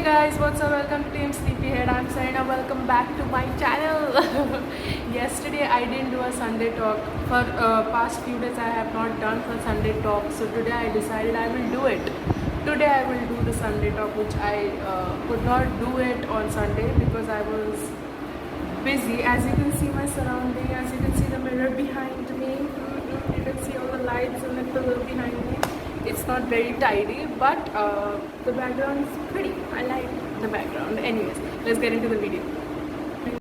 Guys, what's up? Welcome to Team Sleepyhead. I'm Serena. Welcome back to my channel. Yesterday I didn't do a Sunday talk. For past few days I have not done for Sunday talk. So today I decided I will do it. Today I will do the Sunday talk, which I could not do it on Sunday because I was busy. As you can see my surrounding, as you can see the mirror behind me, you can see all the lights and the pillow behind me. It's not very tidy, but the background is pretty. I like the background. Anyways, let's get into the video.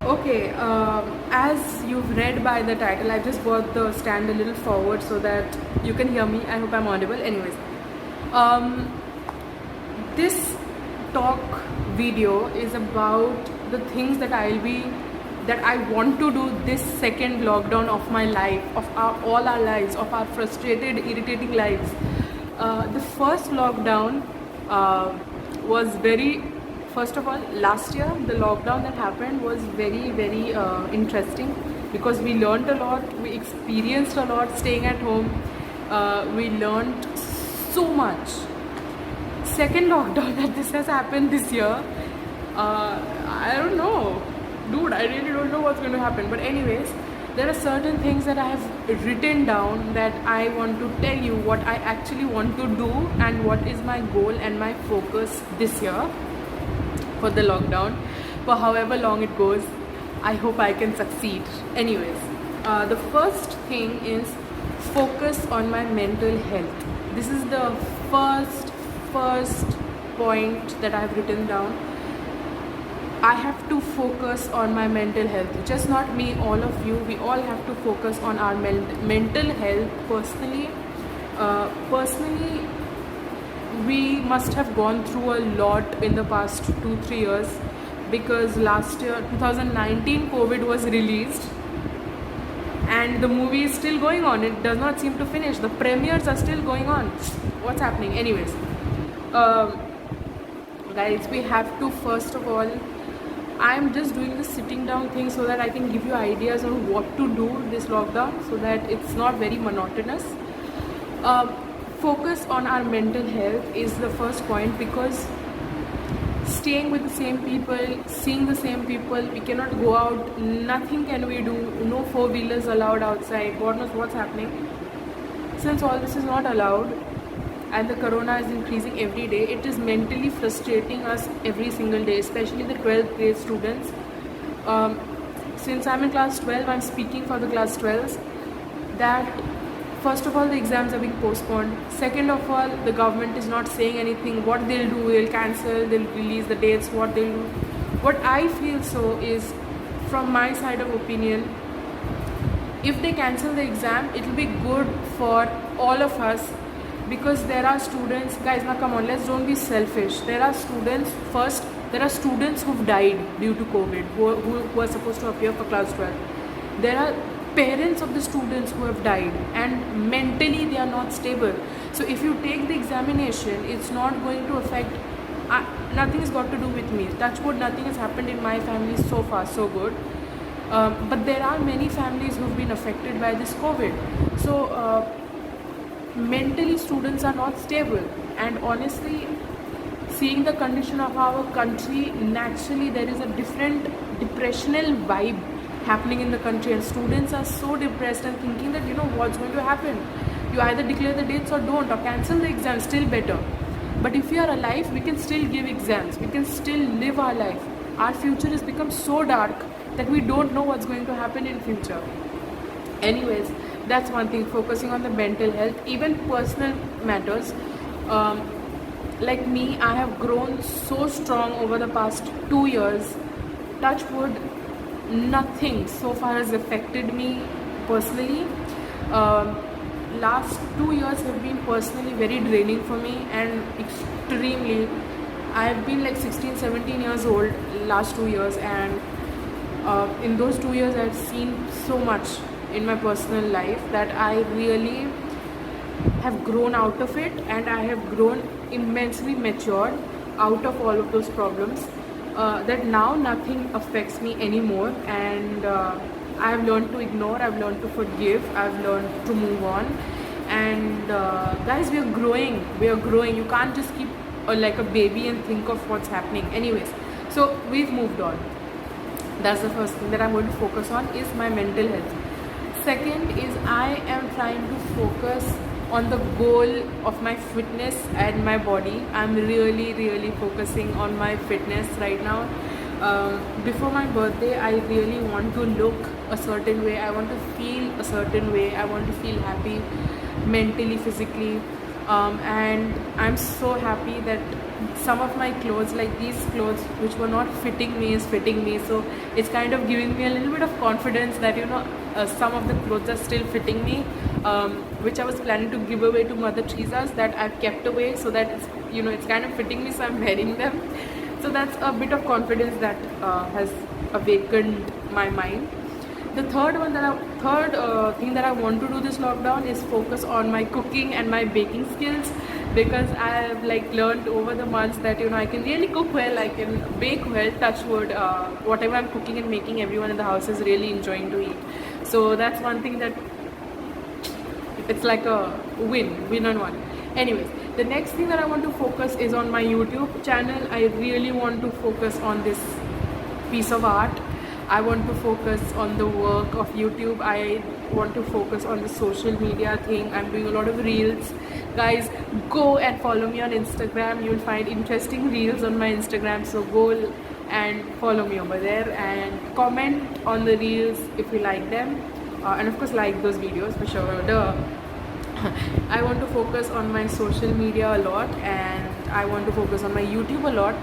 Okay, as you've read by the title, I just brought the stand a little forward so that you can hear me. I hope I'm audible. Anyways, this talk video is about the things that I want to do this second lockdown of my life, of all our lives, of our frustrated, irritating lives. The first lockdown was first of all, last year the lockdown that happened was very interesting because we learned a lot, we experienced a lot staying at home, we learned so much. Second lockdown that this has happened this year, I don't know, dude, I really don't know what's going to happen. But anyways, there are certain things that I have written down that I want to tell you what I actually want to do and what is my goal and my focus this year for the lockdown. For however long it goes, I hope I can succeed. Anyways, the first thing is focus on my mental health. This is the first point that I have written down. I have to focus on my mental health. Just not me, all of you. We all have to focus on our mental health personally. Personally, we must have gone through a lot in the past 2-3 years because last year, 2019, COVID was released and the movie is still going on. It does not seem to finish. The premieres are still going on. What's happening? Anyways, guys, we have to first of all, I'm just doing this sitting down thing so that I can give you ideas on what to do this lockdown so that it's not very monotonous. Focus on our mental health is the first point because staying with the same people, seeing the same people, we cannot go out, nothing can we do, no four-wheelers allowed outside, God knows what's happening. Since all this is not allowed and the corona is increasing every day, it is mentally frustrating us every single day, especially the 12th grade students. Since I'm in class 12, I'm speaking for the class 12s, that first of all, the exams are being postponed. Second of all, the government is not saying anything. What they'll do, they'll cancel, they'll release the dates, what they'll do. What I feel so is, from my side of opinion, if they cancel the exam, it will be good for all of us. Because there are students, guys, now come on, let's don't be selfish. There are students who've died due to COVID, who are supposed to appear for class 12. There are parents of the students who have died and mentally they are not stable. So if you take the examination, it's not going to affect, nothing has got to do with me. Touch wood, nothing has happened in my family so far, so good. But there are many families who've been affected by this COVID. So, mentally students are not stable, and honestly, seeing the condition of our country, naturally there is a different depressional vibe happening in the country, and students are so depressed and thinking that what's going to happen. You either declare the dates or don't, or cancel the exam, still better. But if we are alive, we can still give exams, we can still live our life. Our future has become so dark that we don't know what's going to happen in future. Anyways, that's one thing, focusing on the mental health, even personal matters. Like me, I have grown so strong over the past 2 years. Touch wood, nothing so far has affected me personally. Last 2 years have been personally very draining for me and extremely. I have been like 16-17 years old last 2 years, and in those 2 years I've seen so much in my personal life that I really have grown out of it, and I have grown immensely matured out of all of those problems, that now nothing affects me anymore, and I have learned to ignore, I've learned to forgive, I've learned to move on. And guys, we are growing. You can't just keep like a baby and think of what's happening. Anyways, so we've moved on. That's the first thing that I'm going to focus on, is my mental health. Second is I am trying to focus on the goal of my fitness and my body. I'm really focusing on my fitness right now. Before my birthday, I really want to look a certain way. I want to feel a certain way. I want to feel happy mentally, physically, and I'm so happy that some of my clothes, like these clothes which were not fitting me, is fitting me. So it's kind of giving me a little bit of confidence that some of the clothes are still fitting me, which I was planning to give away to Mother Teresa's, that I've kept away so that it's kind of fitting me, so I'm wearing them. So that's a bit of confidence that has awakened my mind. The third thing that I want to do this lockdown is focus on my cooking and my baking skills, because I have learned over the months that I can really cook well, I can bake well, touch wood. Whatever I'm cooking and making, everyone in the house is really enjoying to eat. So that's one thing that it's like a win on one. Anyways, the next thing that I want to focus is on my YouTube channel. I really want to focus on this piece of art. I want to focus on the work of YouTube. I want to focus on the social media thing. I'm doing a lot of reels. Guys, go and follow me on Instagram. You'll find interesting reels on my Instagram. So go and follow me over there and comment on the reels if you like them. And of course, like those videos for sure. I want to focus on my social media a lot, and I want to focus on my YouTube a lot.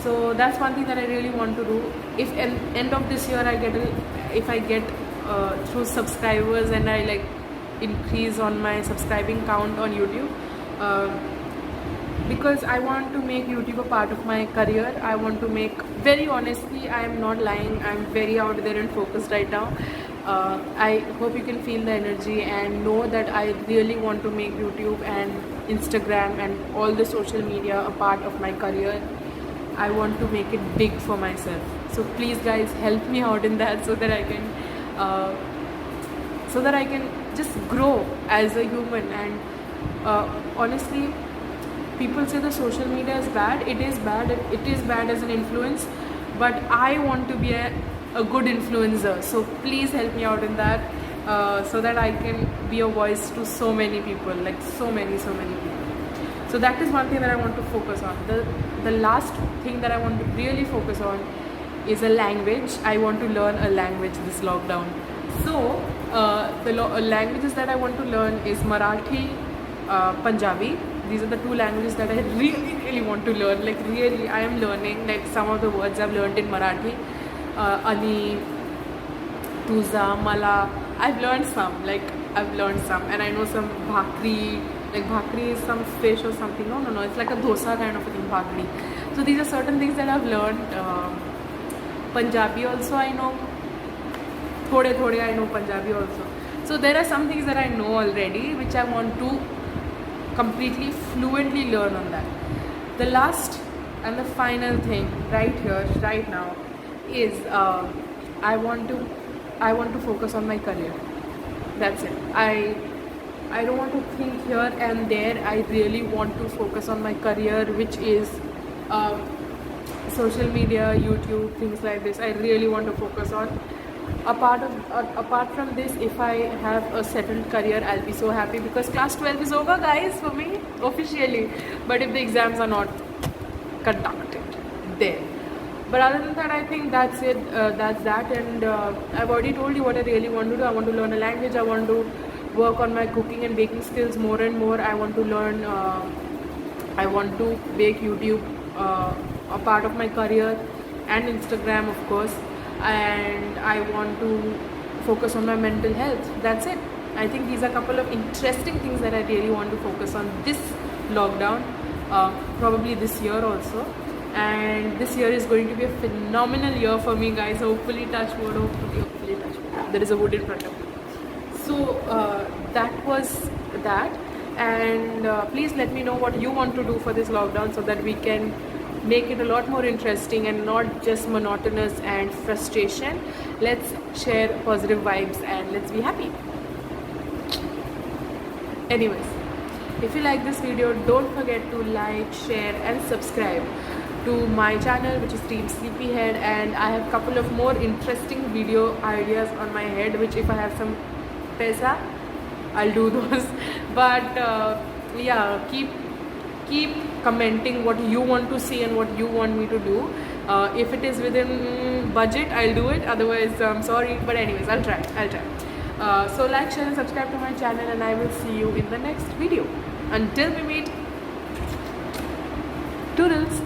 So that's one thing that I really want to do. If at end of this year if I get through subscribers and I increase on my subscribing count on YouTube, because I want to make YouTube a part of my career. I want to make, very honestly, I am not lying, I'm very out there and focused right now. I hope you can feel the energy and know that I really want to make YouTube and Instagram and all the social media a part of my career. I want to make it big for myself. So please guys, help me out in that so that I can just grow as a human. And honestly, people say the social media is bad. It is bad. It is bad as an influence, but I want to be a good influencer. So please help me out in that, so that I can be a voice to so many people, so many people. So that is one thing that I want to focus on. The last thing that I want to really focus on is a language. I want to learn a language this lockdown. So the languages that I want to learn is Marathi, Punjabi. These are the two languages that I really want to learn. Really, I am learning. Some of the words I've learned in Marathi. Ali, Tuza, Mala. I've learned some. And I know some bhakri. Bhakri is some fish or something. No. It's like a dosa kind of a thing, bhakri. So these are certain things that I've learned. Punjabi also I know. Thode I know Punjabi also. So there are some things that I know already, which I want to completely fluently learn on that. The last and the final thing right here, right now, is I want to focus on my career. That's it. I don't want to think here and there. I really want to focus on my career, which is social media, YouTube, things like this. I really want to focus on. Apart from this, if I have a settled career, I'll be so happy, because class 12 is over, guys, for me officially. But if the exams are not conducted there, but other than that, I think that's it. That's that. And I've already told you what I really want to do. I want to learn a language. I want to work on my cooking and baking skills more and more. I want to learn. I want to make YouTube a part of my career, and Instagram, of course. And I want to focus on my mental health. That's it. I think these are a couple of interesting things that I really want to focus on this lockdown, probably this year also. And this year is going to be a phenomenal year for me, guys. Hopefully, touch wood. Hopefully touch wood. There is a wood in front of me. So that was that. And please let me know what you want to do for this lockdown, so that we can make it a lot more interesting and not just monotonous and frustration. Let's share positive vibes and let's be happy. Anyways, If you like this video, don't forget to like, share and subscribe to my channel, which is Team Sleepyhead, and I have couple of more interesting video ideas on my head, which if I have some paisa, I'll do those. But yeah, keep commenting what you want to see and what you want me to do. If it is within budget, I'll do it. Otherwise, I'm sorry. But anyways, I'll try. So like, share and subscribe to my channel, and I will see you in the next video. Until we meet, toodles.